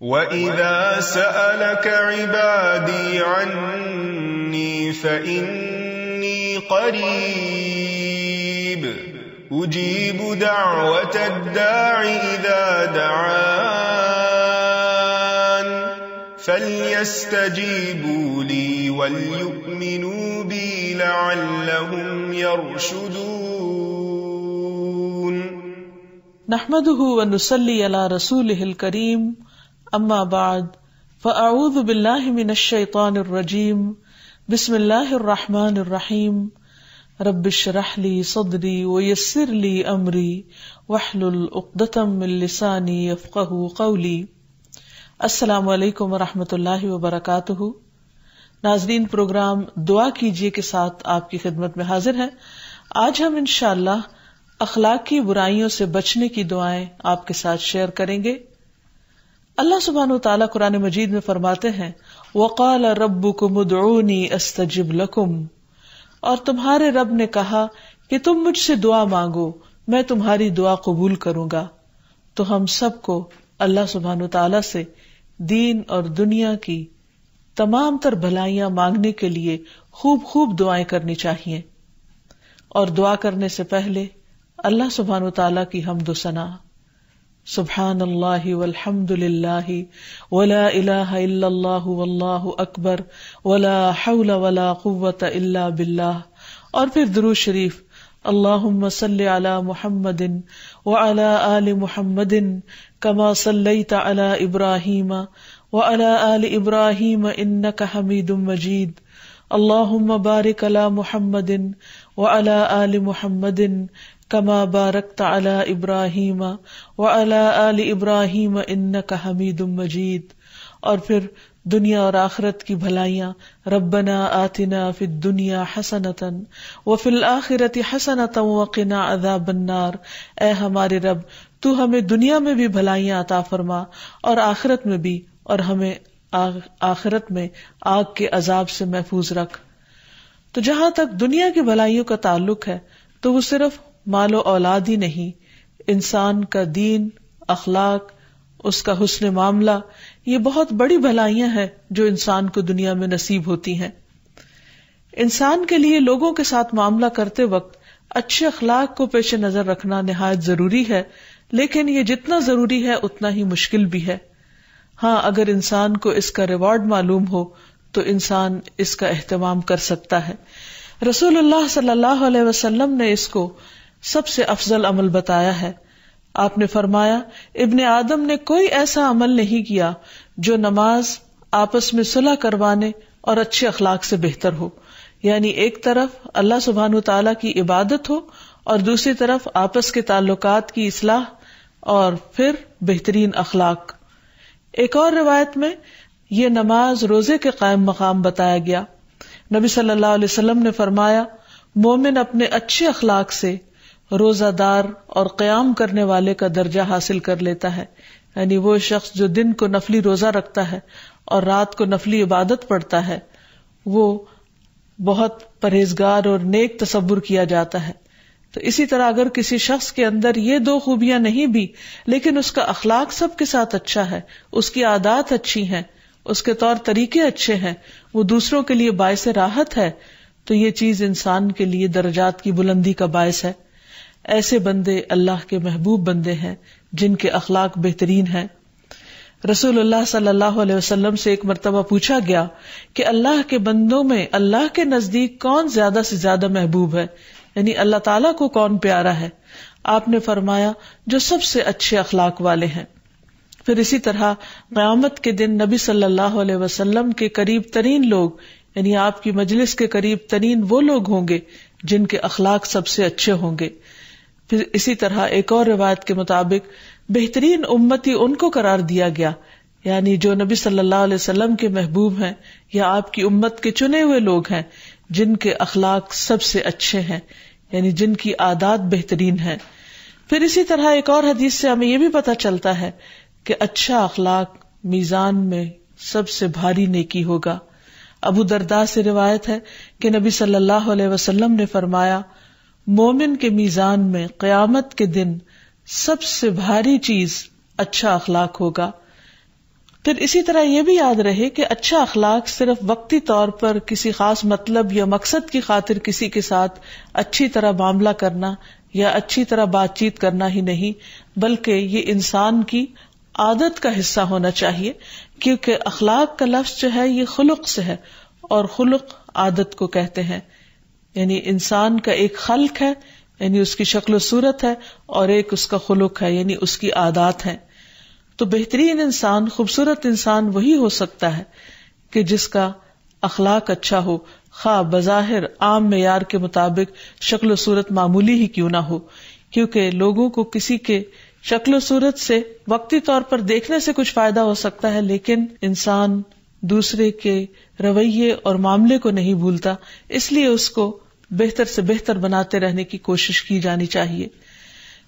وَإِذَا سَأَلَكَ عِبَادِي عَنِّي فَإِنِّي قَرِيبٌ أُجِيبُ دَعْوَةَ الدَّاعِ إِذَا دَعَانِ فَلْيَسْتَجِيبُوا لِي وَلْيُؤْمِنُوا بِي لَعَلَّهُمْ يَرْشُدُونَ نحمده ونصلي على رسوله الكريم اما بعد فاعوذ باللہ من الشیطان الرجیم بسم اللہ الرحمن الرحیم رب اشرح لی صدری ویسر لی امری واحلل عقدۃ من لسانی یفقہوا قولی۔ السلام علیکم ورحمۃ اللہ وبرکاتہ۔ ناظرین، پروگرام دعا کیجیے کے ساتھ آپ کی خدمت میں حاضر ہیں۔ آج ہم انشاءاللہ اخلاقی برائیوں سے بچنے کی دعائیں آپ کے ساتھ شیئر کریں گے۔ اللہ سبحانہ وتعالیٰ قرآن مجید میں فرماتے ہیں وَقَالَ رَبُّكُمُ ادْعُونِي أَسْتَجِبْ لَكُمْ، اور تمہارے رب نے کہا کہ تم مجھ سے دعا مانگو، میں تمہاری دعا قبول کروں گا۔ تو ہم سب کو اللہ سبحانہ وتعالیٰ سے دین اور دنیا کی تمام تر بھلائیاں مانگنے کے لیے خوب خوب دعائیں کرنی چاہیے، اور دعا کرنے سے پہلے اللہ سبحانہ وتعالیٰ کی حمد و ثنا، سبحان اللہ والحمد للہ ولا الہ الا اللہ واللہ اکبر ولا حول ولا قوة الا باللہ، اور پھر درود شریف اللہم صلی علی محمد وعلی آل محمد کما صلیت علی ابراہیم وعلی آل ابراہیم انک حمید مجید، اللہم بارک علی محمد وعلی آل محمد کما بارکت علی ابراہیم وعلی آل ابراہیم انک حمید مجید، اور پھر دنیا اور آخرت کی بھلائیاں ربنا آتنا فی الدنیا حسنۃ وفی الآخرۃ حسنۃ وقنا عذاب النار، اے ہمارے رب تو ہمیں دنیا میں بھی بھلائیاں عطا فرما اور آخرت میں بھی، اور ہمیں آخرت میں آگ کے عذاب سے محفوظ رکھ۔ تو جہاں تک دنیا کی بھلائیوں کا تعلق ہے تو وہ صرف مال و اولاد ہی نہیں، انسان کا دین، اخلاق، اس کا حسن معاملہ، یہ بہت بڑی بھلائیاں ہیں جو انسان کو دنیا میں نصیب ہوتی ہیں۔ انسان کے لیے لوگوں کے ساتھ معاملہ کرتے وقت اچھے اخلاق کو پیش نظر رکھنا نہایت ضروری ہے، لیکن یہ جتنا ضروری ہے اتنا ہی مشکل بھی ہے۔ ہاں، اگر انسان کو اس کا ریوارڈ معلوم ہو تو انسان اس کا اہتمام کر سکتا ہے۔ رسول اللہ صلی اللہ علیہ وسلم نے اس کو سب سے افضل عمل بتایا ہے۔ آپ نے فرمایا ابن آدم نے کوئی ایسا عمل نہیں کیا جو نماز، آپس میں صلح کروانے اور اچھے اخلاق سے بہتر ہو، یعنی ایک طرف اللہ سبحانہ تعالیٰ کی عبادت ہو اور دوسری طرف آپس کے تعلقات کی اصلاح اور پھر بہترین اخلاق۔ ایک اور روایت میں یہ نماز روزے کے قائم مقام بتایا گیا۔ نبی صلی اللہ علیہ وسلم نے فرمایا مومن اپنے اچھے اخلاق سے روزہ دار اور قیام کرنے والے کا درجہ حاصل کر لیتا ہے، یعنی وہ شخص جو دن کو نفلی روزہ رکھتا ہے اور رات کو نفلی عبادت پڑھتا ہے وہ بہت پرہیزگار اور نیک تصور کیا جاتا ہے۔ تو اسی طرح اگر کسی شخص کے اندر یہ دو خوبیاں نہیں بھی لیکن اس کا اخلاق سب کے ساتھ اچھا ہے، اس کی عادات اچھی ہیں، اس کے طور طریقے اچھے ہیں، وہ دوسروں کے لیے باعث راحت ہے، تو یہ چیز انسان کے لیے درجات کی بلندی کا باعث ہے۔ ایسے بندے اللہ کے محبوب بندے ہیں جن کے اخلاق بہترین ہیں۔ رسول اللہ صلی اللہ علیہ وسلم سے ایک مرتبہ پوچھا گیا کہ اللہ کے بندوں میں اللہ کے نزدیک کون زیادہ سے زیادہ محبوب ہے، یعنی اللہ تعالیٰ کو کون پیارا ہے؟ آپ نے فرمایا جو سب سے اچھے اخلاق والے ہیں۔ پھر اسی طرح قیامت کے دن نبی صلی اللہ علیہ وسلم کے قریب ترین لوگ، یعنی آپ کی مجلس کے قریب ترین وہ لوگ ہوں گے جن کے اخلاق سب سے اچھے ہوں گے۔ پھر اسی طرح ایک اور روایت کے مطابق بہترین امتی ان کو قرار دیا گیا، یعنی جو نبی صلی اللہ علیہ وسلم کے محبوب ہیں یا آپ کی امت کے چنے ہوئے لوگ ہیں جن کے اخلاق سب سے اچھے ہیں، یعنی جن کی عادات بہترین ہیں۔ پھر اسی طرح ایک اور حدیث سے ہمیں یہ بھی پتہ چلتا ہے کہ اچھا اخلاق میزان میں سب سے بھاری نیکی ہوگا۔ ابو درداء سے روایت ہے کہ نبی صلی اللہ علیہ وسلم نے فرمایا مومن کے میزان میں قیامت کے دن سب سے بھاری چیز اچھا اخلاق ہوگا۔ پھر اسی طرح یہ بھی یاد رہے کہ اچھا اخلاق صرف وقتی طور پر کسی خاص مطلب یا مقصد کی خاطر کسی کے ساتھ اچھی طرح معاملہ کرنا یا اچھی طرح بات چیت کرنا ہی نہیں، بلکہ یہ انسان کی عادت کا حصہ ہونا چاہیے، کیونکہ اخلاق کا لفظ جو ہے یہ خلق سے ہے، اور خلق عادت کو کہتے ہیں. یعنی انسان کا ایک خلق ہے، یعنی اس کی شکل و صورت ہے، اور ایک اس کا خلق ہے، یعنی اس کی عادات ہیں. تو بہترین انسان، خوبصورت انسان وہی ہو سکتا ہے کہ جس کا اخلاق اچھا ہو، خواہ بظاہر عام معیار کے مطابق شکل و صورت معمولی ہی کیوں نہ ہو، کیونکہ لوگوں کو کسی کے شکل و صورت سے وقتی طور پر دیکھنے سے کچھ فائدہ ہو سکتا ہے، لیکن انسان دوسرے کے رویے اور معاملے کو نہیں بھولتا، اس لیے اس کو بہتر سے بہتر بناتے رہنے کی کوشش کی جانی چاہیے.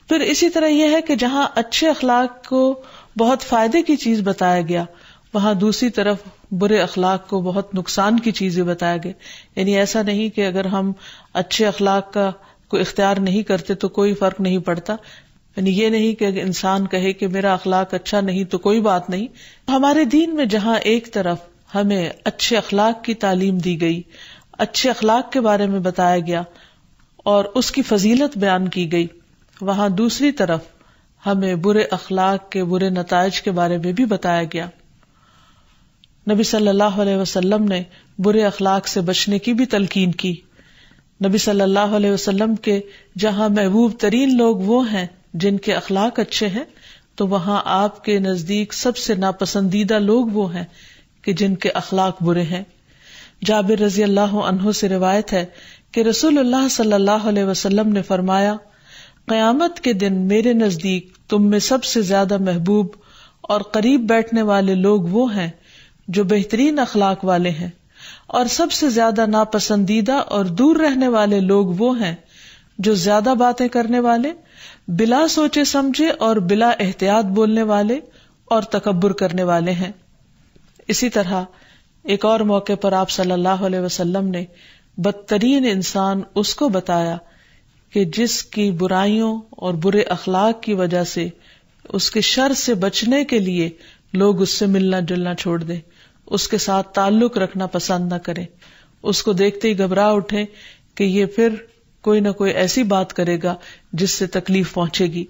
پھر اسی طرح یہ ہے کہ جہاں اچھے اخلاق کو بہت فائدے کی چیز بتایا گیا، وہاں دوسری طرف برے اخلاق کو بہت نقصان کی چیزیں بتایا گیا. یعنی ایسا نہیں کہ اگر ہم اچھے اخلاق کا کوئی اختیار نہیں کرتے تو کوئی فرق نہیں پڑتا. یعنی یہ نہیں کہ اگر انسان کہے کہ میرا اخلاق اچھا نہیں تو کوئی بات نہیں. ہمارے دین میں جہاں ایک طرف ہمیں اچھے اخلاق کی تعلیم دی گئی، اچھے اخلاق کے بارے میں بتایا گیا اور اس کی فضیلت بیان کی گئی، وہاں دوسری طرف ہمیں برے اخلاق کے برے نتائج کے بارے میں بھی بتایا گیا. نبی صلی اللہ علیہ وسلم نے برے اخلاق سے بچنے کی بھی تلقین کی. نبی صلی اللہ علیہ وسلم کے جہاں محبوب ترین لوگ وہ ہیں جن کے اخلاق اچھے ہیں، تو وہاں آپ کے نزدیک سب سے ناپسندیدہ لوگ وہ ہیں کہ جن کے اخلاق برے ہیں. جابر رضی اللہ عنہ سے روایت ہے کہ رسول اللہ صلی اللہ علیہ وسلم نے فرمایا، قیامت کے دن میرے نزدیک تم میں سب سے زیادہ محبوب اور قریب بیٹھنے والے لوگ وہ ہیں جو بہترین اخلاق والے ہیں، اور سب سے زیادہ ناپسندیدہ اور دور رہنے والے لوگ وہ ہیں جو زیادہ باتیں کرنے والے، بلا سوچے سمجھے اور بلا احتیاط بولنے والے اور تکبر کرنے والے ہیں. اسی طرح ایک اور موقع پر آپ صلی اللہ علیہ وسلم نے بدترین انسان اس کو بتایا کہ جس کی برائیوں اور برے اخلاق کی وجہ سے اس کے شر سے بچنے کے لیے لوگ اس سے ملنا جلنا چھوڑ دیں، اس کے ساتھ تعلق رکھنا پسند نہ کریں، اس کو دیکھتے ہی گھبرا اٹھیں کہ یہ پھر کوئی نہ کوئی ایسی بات کرے گا جس سے تکلیف پہنچے گی.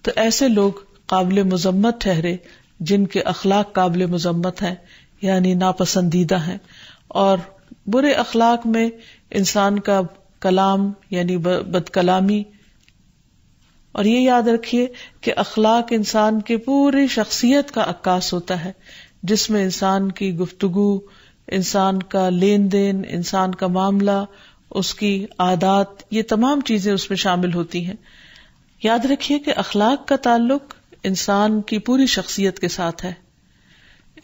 تو ایسے لوگ قابل مذمت ٹھہرے جن کے اخلاق قابل مذمت ہیں، یعنی ناپسندیدہ ہیں. اور برے اخلاق میں انسان کا کلام یعنی بد کلامی، اور یہ یاد رکھیے کہ اخلاق انسان کے پوری شخصیت کا عکاس ہوتا ہے، جس میں انسان کی گفتگو، انسان کا لین دین، انسان کا معاملہ، اس کی عادات، یہ تمام چیزیں اس میں شامل ہوتی ہیں. یاد رکھیے کہ اخلاق کا تعلق انسان کی پوری شخصیت کے ساتھ ہے.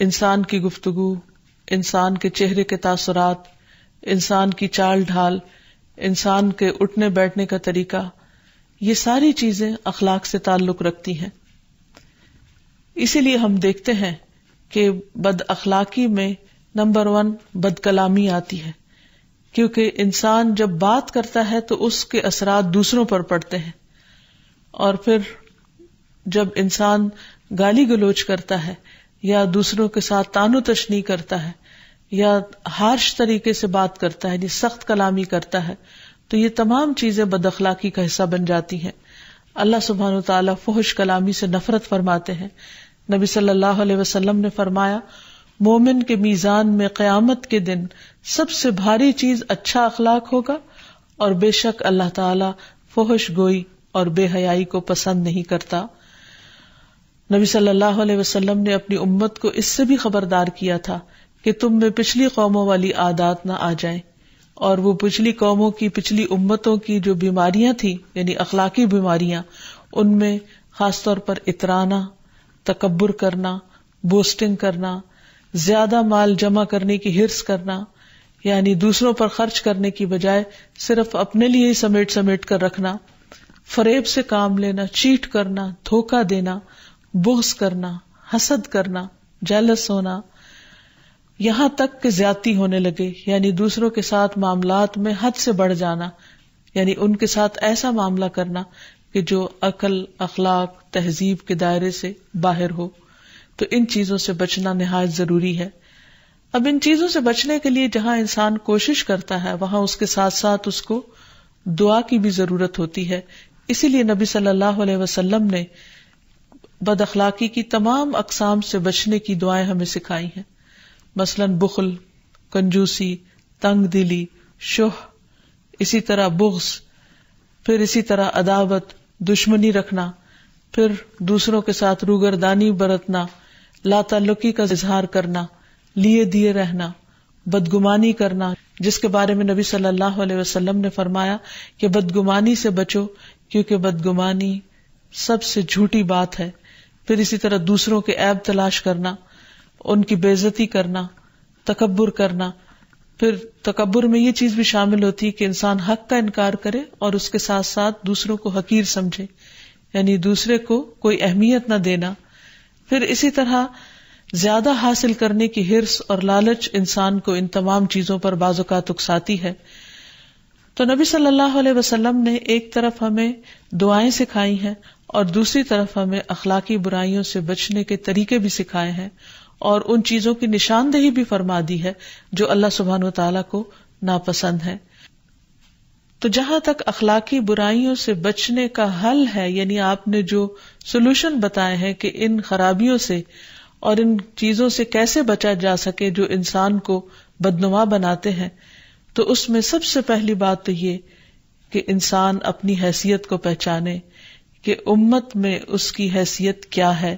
انسان کی گفتگو، انسان کے چہرے کے تاثرات، انسان کی چال ڈھال، انسان کے اٹھنے بیٹھنے کا طریقہ، یہ ساری چیزیں اخلاق سے تعلق رکھتی ہیں. اسی لیے ہم دیکھتے ہیں کہ بد اخلاقی میں نمبر 1 بد کلامی آتی ہے، کیونکہ انسان جب بات کرتا ہے تو اس کے اثرات دوسروں پر پڑتے ہیں، اور پھر جب انسان گالی گلوچ کرتا ہے یا دوسروں کے ساتھ طعن و تشنیع کرتا ہے یا ہارش طریقے سے بات کرتا ہے، یعنی سخت کلامی کرتا ہے، تو یہ تمام چیزیں بد اخلاقی کا حصہ بن جاتی ہیں. اللہ سبحانہ وتعالیٰ فحش کلامی سے نفرت فرماتے ہیں. نبی صلی اللہ علیہ وسلم نے فرمایا، مومن کے میزان میں قیامت کے دن سب سے بھاری چیز اچھا اخلاق ہوگا، اور بے شک اللہ تعالیٰ فحش گوئی اور بے حیائی کو پسند نہیں کرتا. نبی صلی اللہ علیہ وسلم نے اپنی امت کو اس سے بھی خبردار کیا تھا کہ تم میں پچھلی قوموں والی عادات نہ آ جائیں، اور وہ پچھلی قوموں کی، پچھلی امتوں کی جو بیماریاں تھیں، یعنی اخلاقی بیماریاں، ان میں خاص طور پر اترانا، تکبر کرنا، بوسٹنگ کرنا، زیادہ مال جمع کرنے کی حرص کرنا، یعنی دوسروں پر خرچ کرنے کی بجائے صرف اپنے لیے ہی سمیٹ کر رکھنا، فریب سے کام لینا، چیٹ کرنا، دھوکہ دینا، بغض کرنا، حسد کرنا، جیلس ہونا، یہاں تک کہ زیادتی ہونے لگے، یعنی دوسروں کے ساتھ معاملات میں حد سے بڑھ جانا، یعنی ان کے ساتھ ایسا معاملہ کرنا کہ جو عقل، اخلاق، تہذیب کے دائرے سے باہر ہو. تو ان چیزوں سے بچنا نہایت ضروری ہے۔ اب ان چیزوں سے بچنے کے لیے جہاں انسان کوشش کرتا ہے وہاں اس کے ساتھ ساتھ اس کو دعا کی بھی ضرورت ہوتی ہے۔ اسی لیے نبی صلی اللہ علیہ وسلم نے بد اخلاقی کی تمام اقسام سے بچنے کی دعائیں ہمیں سکھائی ہیں، مثلاً بخل، کنجوسی، تنگ دلی، شح، اسی طرح بغض، پھر اسی طرح عداوت، دشمنی رکھنا، پھر دوسروں کے ساتھ روگردانی برتنا، لا تعلقی کا اظہار کرنا، لیے دیے رہنا، بدگمانی کرنا، جس کے بارے میں نبی صلی اللہ علیہ وسلم نے فرمایا کہ بدگمانی سے بچو کیونکہ بدگمانی سب سے جھوٹی بات ہے۔ پھر اسی طرح دوسروں کے عیب تلاش کرنا، ان کی بے عزتی کرنا، تکبر کرنا۔ پھر تکبر میں یہ چیز بھی شامل ہوتی ہے کہ انسان حق کا انکار کرے اور اس کے ساتھ ساتھ دوسروں کو حقیر سمجھے، یعنی دوسرے کو کوئی اہمیت نہ دینا۔ پھر اسی طرح زیادہ حاصل کرنے کی حرص اور لالچ انسان کو ان تمام چیزوں پر بعض اوقات اکساتی ہے۔ تو نبی صلی اللہ علیہ وسلم نے ایک طرف ہمیں دعائیں سکھائی ہیں اور دوسری طرف ہمیں اخلاقی برائیوں سے بچنے کے طریقے بھی سکھائے ہیں اور ان چیزوں کی نشاندہی بھی فرما دی ہے جو اللہ سبحانہ و تعالیٰ کو ناپسند ہے۔ تو جہاں تک اخلاقی برائیوں سے بچنے کا حل ہے، یعنی آپ نے جو سولوشن بتائے ہیں کہ ان خرابیوں سے اور ان چیزوں سے کیسے بچا جا سکے جو انسان کو بدنما بناتے ہیں، تو اس میں سب سے پہلی بات تو یہ کہ انسان اپنی حیثیت کو پہچانے کہ امت میں اس کی حیثیت کیا ہے۔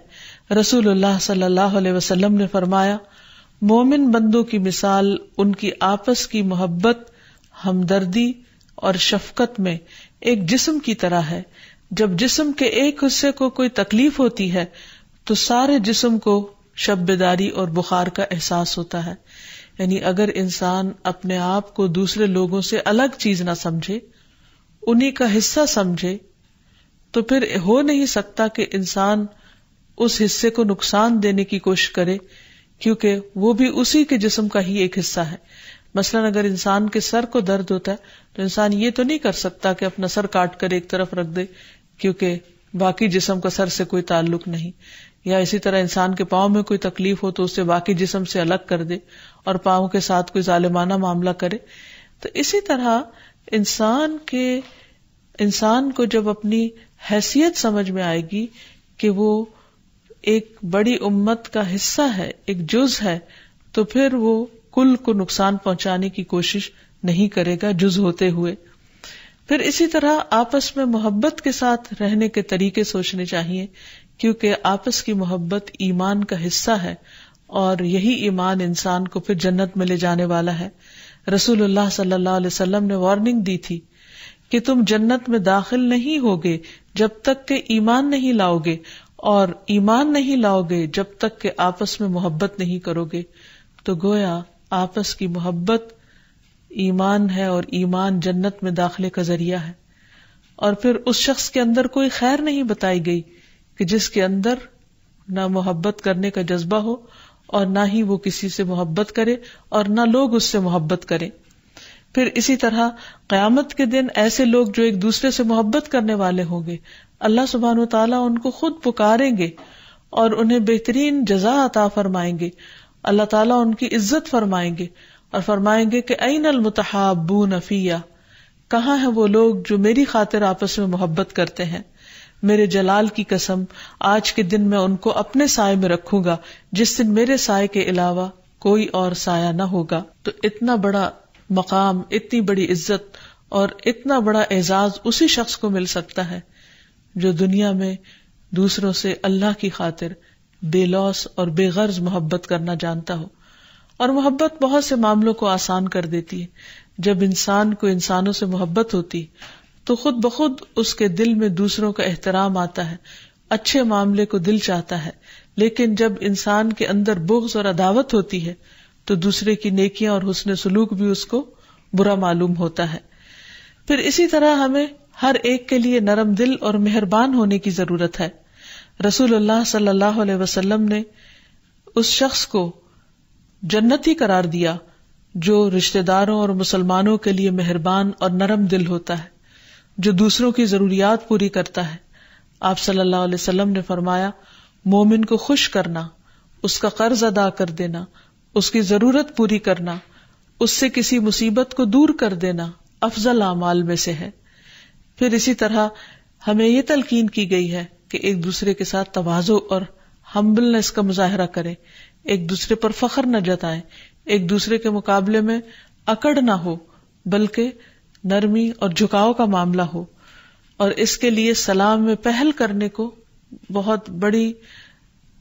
رسول اللہ صلی اللہ علیہ وسلم نے فرمایا، مومن بندوں کی مثال ان کی آپس کی محبت، ہمدردی اور شفقت میں ایک جسم کی طرح ہے۔ جب جسم کے ایک حصے کو کوئی تکلیف ہوتی ہے تو سارے جسم کو شب بیداری اور بخار کا احساس ہوتا ہے۔ یعنی اگر انسان اپنے آپ کو دوسرے لوگوں سے الگ چیز نہ سمجھے، انہی کا حصہ سمجھے، تو پھر ہو نہیں سکتا کہ انسان اس حصے کو نقصان دینے کی کوشش کرے، کیونکہ وہ بھی اسی کے جسم کا ہی ایک حصہ ہے۔ مثلاً اگر انسان کے سر کو درد ہوتا ہے تو انسان یہ تو نہیں کر سکتا کہ اپنا سر کاٹ کر ایک طرف رکھ دے کیونکہ باقی جسم کا سر سے کوئی تعلق نہیں، یا اسی طرح انسان کے پاؤں میں کوئی تکلیف ہو تو اسے باقی جسم سے الگ کر دے اور پاؤں کے ساتھ کوئی ظالمانہ معاملہ کرے۔ تو اسی طرح انسان کو جب اپنی حیثیت سمجھ میں آئے گی کہ وہ ایک بڑی امت کا حصہ ہے، ایک جز ہے، تو پھر وہ کل کو نقصان پہنچانے کی کوشش نہیں کرے گا جز ہوتے ہوئے۔ پھر اسی طرح آپس میں محبت کے ساتھ رہنے کے طریقے سوچنے چاہیے، کیونکہ آپس کی محبت ایمان کا حصہ ہے اور یہی ایمان انسان کو پھر جنت میں لے جانے والا ہے۔ رسول اللہ صلی اللہ علیہ وسلم نے وارننگ دی تھی کہ تم جنت میں داخل نہیں ہوگے جب تک کہ ایمان نہیں لاؤ گے، اور ایمان نہیں لاؤ گے جب تک کہ آپس میں محبت نہیں کرو گے۔ تو گویا آپس کی محبت ایمان ہے اور ایمان جنت میں داخلے کا ذریعہ ہے۔ اور پھر اس شخص کے اندر کوئی خیر نہیں بتائی گئی کہ جس کے اندر نہ محبت کرنے کا جذبہ ہو اور نہ ہی وہ کسی سے محبت کرے اور نہ لوگ اس سے محبت کریں۔ پھر اسی طرح قیامت کے دن ایسے لوگ جو ایک دوسرے سے محبت کرنے والے ہوں گے، اللہ سبحانہ وتعالیٰ ان کو خود پکاریں گے اور انہیں بہترین جزا عطا فرمائیں گے۔ اللہ تعالیٰ ان کی عزت فرمائیں گے اور فرمائیں گے کہ این المتحابون فیہ، کہاں ہیں وہ لوگ جو میری خاطر آپس میں محبت کرتے ہیں؟ میرے جلال کی قسم، آج کے دن میں ان کو اپنے سائے میں رکھوں گا جس دن میرے سائے کے علاوہ کوئی اور سایہ نہ ہوگا۔ تو اتنا بڑا مقام، اتنی بڑی عزت اور اتنا بڑا اعزاز اسی شخص کو مل سکتا ہے جو دنیا میں دوسروں سے اللہ کی خاطر بے لوث اور بے غرض محبت کرنا جانتا ہو۔ اور محبت بہت سے معاملوں کو آسان کر دیتی ہے۔ جب انسان کو انسانوں سے محبت ہوتی تو خود بخود اس کے دل میں دوسروں کا احترام آتا ہے، اچھے معاملے کو دل چاہتا ہے۔ لیکن جب انسان کے اندر بغض اور عداوت ہوتی ہے تو دوسرے کی نیکیاں اور حسن سلوک بھی اس کو برا معلوم ہوتا ہے۔ پھر اسی طرح ہمیں ہر ایک کے لیے نرم دل اور مہربان ہونے کی ضرورت ہے۔ رسول اللہ صلی اللہ علیہ وسلم نے اس شخص کو جنتی قرار دیا جو رشتہ داروں اور مسلمانوں کے لیے مہربان اور نرم دل ہوتا ہے، جو دوسروں کی ضروریات پوری کرتا ہے۔ آپ صلی اللہ علیہ وسلم نے فرمایا، مومن کو خوش کرنا اس کا قرض ادا کر دینا، اس کی ضرورت پوری کرنا، اس سے کسی مصیبت کو دور کر دینا افضل اعمال میں سے ہے۔ پھر اسی طرح ہمیں یہ تلقین کی گئی ہے کہ ایک دوسرے کے ساتھ تواضع اور ہمبلنس کا مظاہرہ کریں، ایک دوسرے پر فخر نہ جتائیں، ایک دوسرے کے مقابلے میں اکڑ نہ ہو بلکہ نرمی اور جھکاؤ کا معاملہ ہو۔ اور اس کے لیے سلام میں پہل کرنے کو بہت بڑی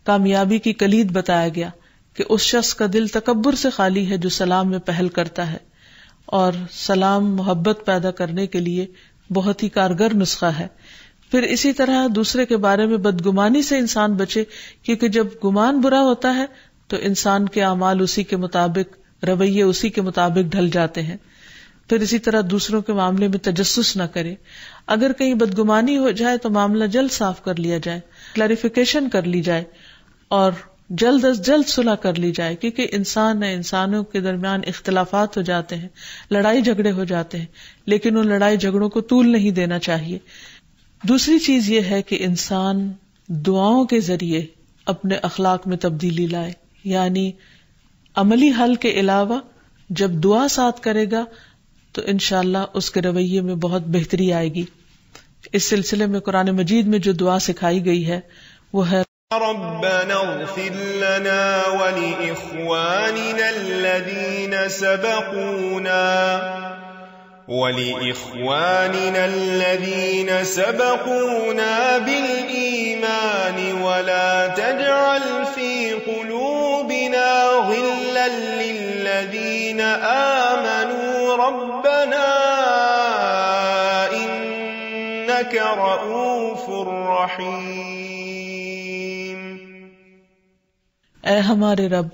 کامیابی کی کلید بتایا گیا کہ اس شخص کا دل تکبر سے خالی ہے جو سلام میں پہل کرتا ہے، اور سلام محبت پیدا کرنے کے لیے بہت ہی کارگر نسخہ ہے۔ پھر اسی طرح دوسرے کے بارے میں بدگمانی سے انسان بچے، کیونکہ جب گمان برا ہوتا ہے تو انسان کے اعمال اسی کے مطابق، رویے اسی کے مطابق ڈھل جاتے ہیں۔ پھر اسی طرح دوسروں کے معاملے میں تجسس نہ کرے، اگر کہیں بدگمانی ہو جائے تو معاملہ جلد صاف کر لیا جائے، کلیریفیکیشن کر لی جائے اور جلد از جلد صلح کر لی جائے، کیونکہ انسان ہے، انسانوں کے درمیان اختلافات ہو جاتے ہیں، لڑائی جھگڑے ہو جاتے ہیں، لیکن ان لڑائی جھگڑوں کو طول نہیں دینا چاہیے۔ دوسری چیز یہ ہے کہ انسان دعاؤں کے ذریعے اپنے اخلاق میں تبدیلی لائے، یعنی عملی حل کے علاوہ جب دعا ساتھ کرے گا تو انشاءاللہ اس کے رویے میں بہت بہتری آئے گی۔ اس سلسلے میں قرآن مجید میں جو دعا سکھائی گئی ہے وہ ہے ربنا اغفر لنا ولإخواننا الذين سبقونا بالإيمان ولا تجعل في قلوبنا غلا للذين آمنوا ربنا إنك رؤوف رحيم۔ اے ہمارے رب،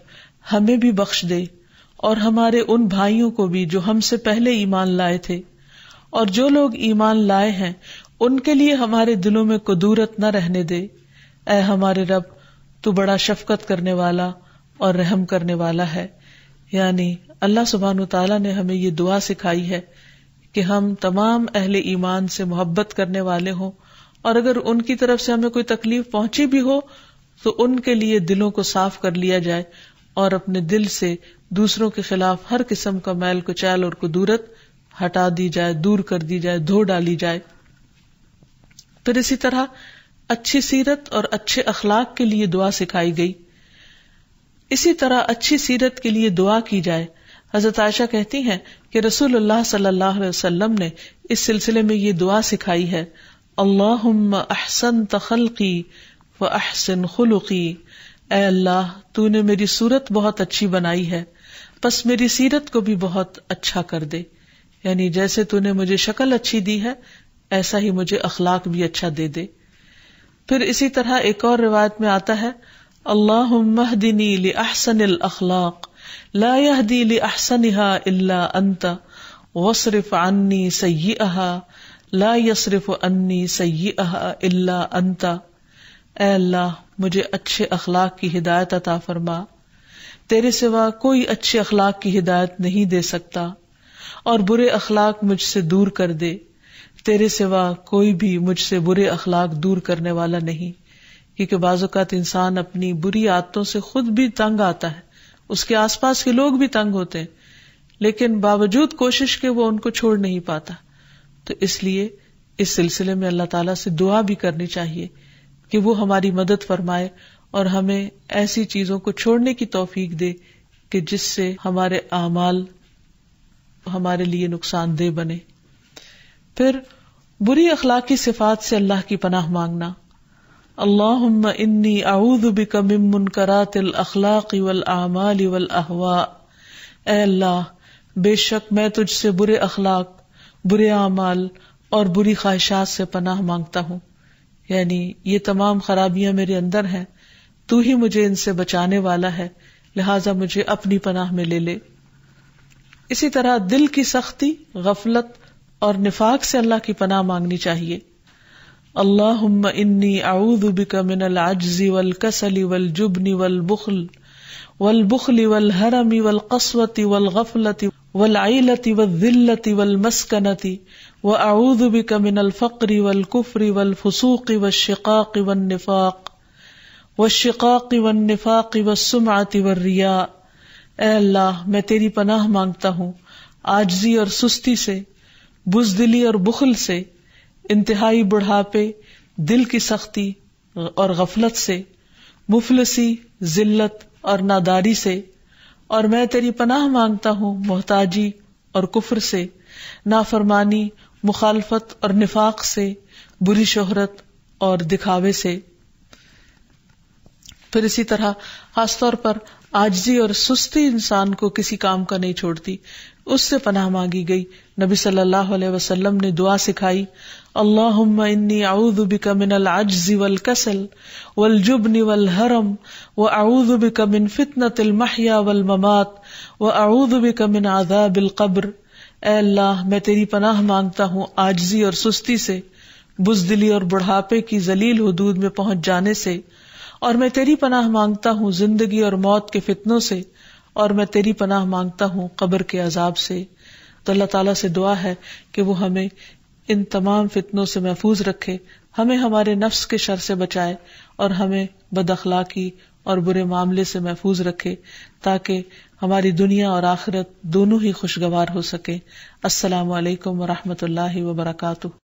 ہمیں بھی بخش دے اور ہمارے ان بھائیوں کو بھی جو ہم سے پہلے ایمان لائے تھے، اور جو لوگ ایمان لائے ہیں ان کے لیے ہمارے دلوں میں کدورت نہ رہنے دے۔ اے ہمارے رب، تو بڑا شفقت کرنے والا اور رحم کرنے والا ہے۔ یعنی اللہ سبحانہ وتعالیٰ نے ہمیں یہ دعا سکھائی ہے کہ ہم تمام اہل ایمان سے محبت کرنے والے ہوں، اور اگر ان کی طرف سے ہمیں کوئی تکلیف پہنچی بھی ہو تو ان کے لیے دلوں کو صاف کر لیا جائے اور اپنے دل سے دوسروں کے خلاف ہر قسم کا میل کچیل اور کدورت ہٹا دی جائے، دور کر دی جائے، دھو ڈالی جائے۔ پھر اسی طرح اچھی سیرت اور اچھے اخلاق کے لیے دعا سکھائی گئی۔ اسی طرح اچھی سیرت کے لیے دعا کی جائے۔ حضرت عائشہ کہتی ہیں کہ رسول اللہ صلی اللہ علیہ وسلم نے اس سلسلے میں یہ دعا سکھائی ہے، اللہم احسنت خلقی واحسن خلقی، اے اللہ تو نے میری صورت بہت اچھی بنائی ہے، پس میری سیرت کو بھی بہت اچھا کر دے۔ یعنی جیسے تو نے مجھے شکل اچھی دی ہے ایسا ہی مجھے اخلاق بھی اچھا دے دے۔ پھر اسی طرح ایک اور روایت میں آتا ہے، اللہم اہدنی لأحسن الاخلاق لا یہدی لأحسنها الا انت واصرف عنی سیئها لا یصرف عنی سیئها الا انت۔ اے اللہ مجھے اچھے اخلاق کی ہدایت عطا فرما، تیرے سوا کوئی اچھے اخلاق کی ہدایت نہیں دے سکتا، اور برے اخلاق مجھ سے دور کر دے، تیرے سوا کوئی بھی مجھ سے برے اخلاق دور کرنے والا نہیں۔ کیونکہ بعض اوقات انسان اپنی بری عادتوں سے خود بھی تنگ آتا ہے، اس کے آس پاس کے لوگ بھی تنگ ہوتے ہیں، لیکن باوجود کوشش کے وہ ان کو چھوڑ نہیں پاتا۔ تو اس لیے اس سلسلے میں اللہ تعالیٰ سے دعا بھی کرنی چاہیے کہ وہ ہماری مدد فرمائے اور ہمیں ایسی چیزوں کو چھوڑنے کی توفیق دے کہ جس سے ہمارے اعمال ہمارے لیے نقصان دہ بنے۔ پھر بری اخلاقی صفات سے اللہ کی پناہ مانگنا، اللہم انی اعوذ بک من منکرات الاخلاق والاعمال والاہواء، اے اللہ بے شک میں تجھ سے برے اخلاق، برے اعمال اور بری خواہشات سے پناہ مانگتا ہوں، یعنی یہ تمام خرابیاں میرے اندر ہیں، تو ہی مجھے ان سے بچانے والا ہے، لہٰذا مجھے اپنی پناہ میں لے لے۔ اسی طرح دل کی سختی، غفلت اور نفاق سے اللہ کی پناہ مانگنی چاہیے۔ اللہم انی اعوذ بک من العجز والکسل والجبن والبخل والحرم والقسوة والغفلة والعیلة والذلة والمسکنة واعوذ بک من الفقر والکفر والفسوق والشقاق والنفاق والشقاق والنفاق والسمعة والرياء. اے اللہ میں تیری پناہ مانگتا ہوں عاجزی اور سستی سے، بزدلی اور بخل سے، انتہائی بڑھاپے، دل کی سختی اور غفلت سے، مفلسی، ذلت اور ناداری سے، اور میں تیری پناہ مانگتا ہوں محتاجی اور کفر سے، نافرمانی، مخالفت اور نفاق سے، بری شہرت اور دکھاوے سے. پھر اسی طرح خاص طور پر عاجزی اور سستی انسان کو کسی کام کا نہیں چھوڑتی، اس سے پناہ مانگی گئی. نبی صلی اللہ علیہ وسلم نے دعا سکھائی، اللہم انی اعوذ بک من العجز والکسل والجبن والہرم واعوذ بک من فتنۃ المحیا والممات واعوذ بک من عذاب القبر. اے اللہ میں تیری پناہ مانگتا ہوں عاجزی اور سستی سے، بزدلی اور بڑھاپے کی ذلیل حدود میں پہنچ جانے سے، اور میں تیری پناہ مانگتا ہوں زندگی اور موت کے فتنوں سے، اور میں تیری پناہ مانگتا ہوں قبر کے عذاب سے. تو اللہ تعالیٰ سے دعا ہے کہ وہ ہمیں ان تمام فتنوں سے محفوظ رکھے، ہمیں ہمارے نفس کے شر سے بچائے، اور ہمیں بد اخلاقی اور برے معاملے سے محفوظ رکھے، تاکہ ہماری دنیا اور آخرت دونوں ہی خوشگوار ہو سکے. السلام علیکم ورحمۃ اللہ وبرکاتہ.